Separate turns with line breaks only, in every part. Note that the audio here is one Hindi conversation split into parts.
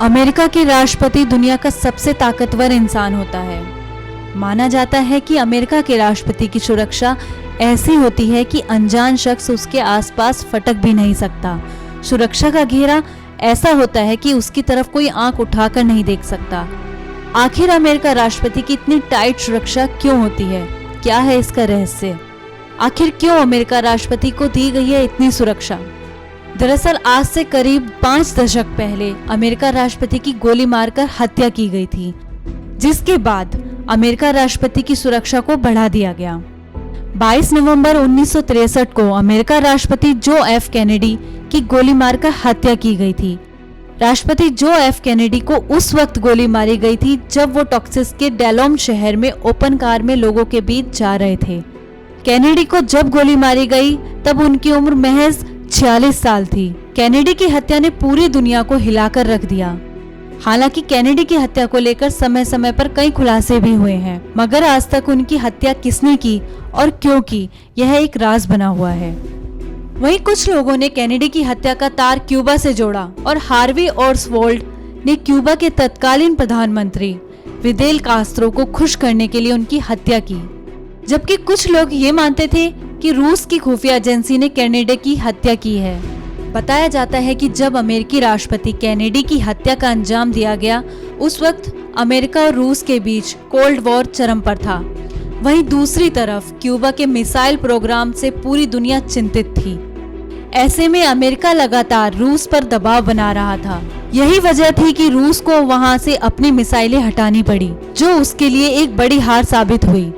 अमेरिका के राष्ट्रपति दुनिया का सबसे ताकतवर इंसान होता है। माना जाता है कि अमेरिका के राष्ट्रपति की सुरक्षा ऐसी होती है कि अनजान शख्स उसके आसपास फटक भी नहीं सकता। सुरक्षा का घेरा ऐसा होता है कि उसकी तरफ कोई आंख उठाकर नहीं देख सकता। आखिर अमेरिका राष्ट्रपति की इतनी टाइट सुरक्षा क्यों होती है? क्या है इसका रहस्य? आखिर क्यों अमेरिका राष्ट्रपति को दी गई है इतनी सुरक्षा? दरअसल आज से करीब 5 दशक पहले अमेरिका राष्ट्रपति की गोली मारकर हत्या की गई थी, जिसके बाद अमेरिका राष्ट्रपति की सुरक्षा को बढ़ा दिया गया। 22 नवंबर 1963 को अमेरिका राष्ट्रपति जो एफ कैनेडी की गोली मारकर हत्या की गई थी। राष्ट्रपति जो एफ कैनेडी को उस वक्त गोली मारी गई थी जब वो टेक्सास के डेलोम शहर में ओपन कार में लोगों के बीच जा रहे थे। कैनेडी को जब गोली मारी गई तब उनकी उम्र महज 46 साल थी। कैनेडी की हत्या ने पूरी दुनिया को हिलाकर रख दिया। हालांकि कैनेडी की हत्या को लेकर समय समय पर कई खुलासे भी हुए हैं, मगर आज तक उनकी हत्या किसने की और क्यों की, यह एक राज बना हुआ है। वहीं कुछ लोगों ने कैनेडी की हत्या का तार क्यूबा से जोड़ा और हार्वी ओसवाल्ड ने क्यूबा के तत्कालीन प्रधानमंत्री फिदेल कास्त्रो को खुश करने के लिए उनकी हत्या की, जबकि कुछ लोग ये मानते थे कि रूस की खुफिया एजेंसी ने कैनेडी की हत्या की है। बताया जाता है कि जब अमेरिकी राष्ट्रपति कैनेडी की हत्या का अंजाम दिया गया, उस वक्त अमेरिका और रूस के बीच कोल्ड वॉर चरम पर था। वहीं दूसरी तरफ क्यूबा के मिसाइल प्रोग्राम से पूरी दुनिया चिंतित थी। ऐसे में अमेरिका लगातार रूस पर दबाव बना रहा था। यही वजह थी कि रूस को वहां से अपनी मिसाइलें हटानी पड़ी, जो उसके लिए एक बड़ी हार साबित हुई।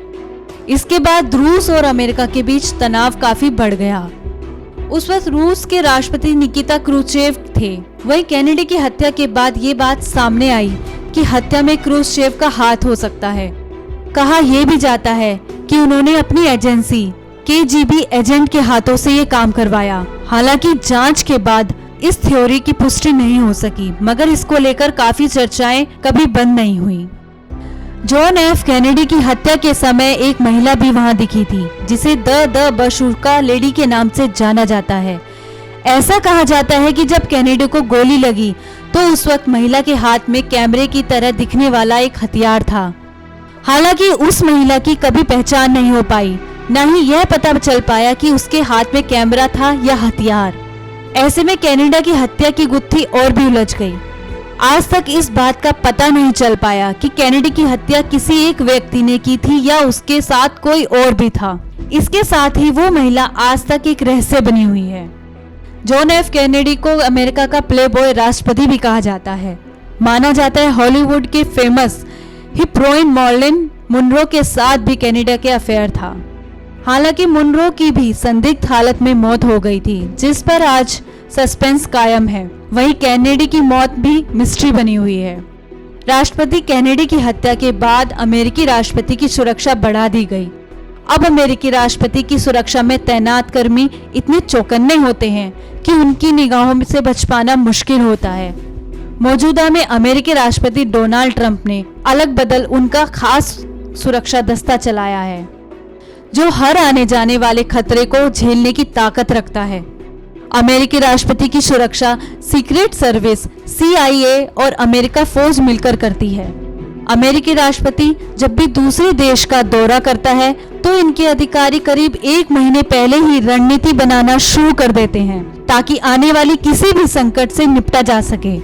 इसके बाद रूस और अमेरिका के बीच तनाव काफी बढ़ गया। उस वक्त रूस के राष्ट्रपति निकिता क्रुश्चेव थे। वहीं कैनेडी की हत्या के बाद ये बात सामने आई कि हत्या में क्रुश्चेव का हाथ हो सकता है। कहा यह भी जाता है कि उन्होंने अपनी एजेंसी केजीबी एजेंट के हाथों से ये काम करवाया। हालांकि जांच के बाद इस थ्योरी की पुष्टि नहीं हो सकी, मगर इसको लेकर काफी चर्चाएं कभी बंद नहीं हुई। जॉन एफ कैनेडी की हत्या के समय एक महिला भी वहां दिखी थी, जिसे द बशूका लेडी के नाम से जाना जाता है। ऐसा कहा जाता है कि जब कैनेडी को गोली लगी तो उस वक्त महिला के हाथ में कैमरे की तरह दिखने वाला एक हथियार था। हालांकि उस महिला की कभी पहचान नहीं हो पाई, न ही यह पता चल पाया कि उसके हाथ में कैमरा था या हथियार। ऐसे में कैनेडी की हत्या की गुत्थी और भी उलझ गई। आज तक इस बात का पता नहीं चल पाया कि कैनेडी की हत्या किसी एक व्यक्ति ने की थी या उसके साथ कोई और भी था। इसके साथ ही वो महिला आज तक एक रहस्य बनी हुई है। जॉन एफ कैनेडी को अमेरिका का प्लेबॉय राष्ट्रपति भी कहा जाता है। माना जाता है हॉलीवुड के फेमस हीरोइन मर्लिन मुनरो के साथ भी कैनेडी के अफेयर था। हालांकि मुनरो की भी संदिग्ध हालत में मौत हो गई थी, जिस पर आज सस्पेंस कायम है। वहीं कैनेडी की मौत भी मिस्ट्री बनी हुई है। राष्ट्रपति कैनेडी की हत्या के बाद अमेरिकी राष्ट्रपति की सुरक्षा बढ़ा दी गई। अब अमेरिकी राष्ट्रपति की सुरक्षा में तैनात कर्मी इतने चौकन्ने होते हैं कि उनकी निगाहों से बच पाना मुश्किल होता है। मौजूदा में अमेरिकी राष्ट्रपति डोनाल्ड ट्रंप ने अलग बदल उनका खास सुरक्षा दस्ता चलाया है, जो हर आने जाने वाले खतरे को झेलने की ताकत रखता है। अमेरिकी राष्ट्रपति की सुरक्षा सीक्रेट सर्विस CIA और अमेरिका फौज मिलकर करती है। अमेरिकी राष्ट्रपति जब भी दूसरे देश का दौरा करता है तो इनके अधिकारी करीब 1 महीने पहले ही रणनीति बनाना शुरू कर देते हैं, ताकि आने वाली किसी भी संकट से निपटा जा सके।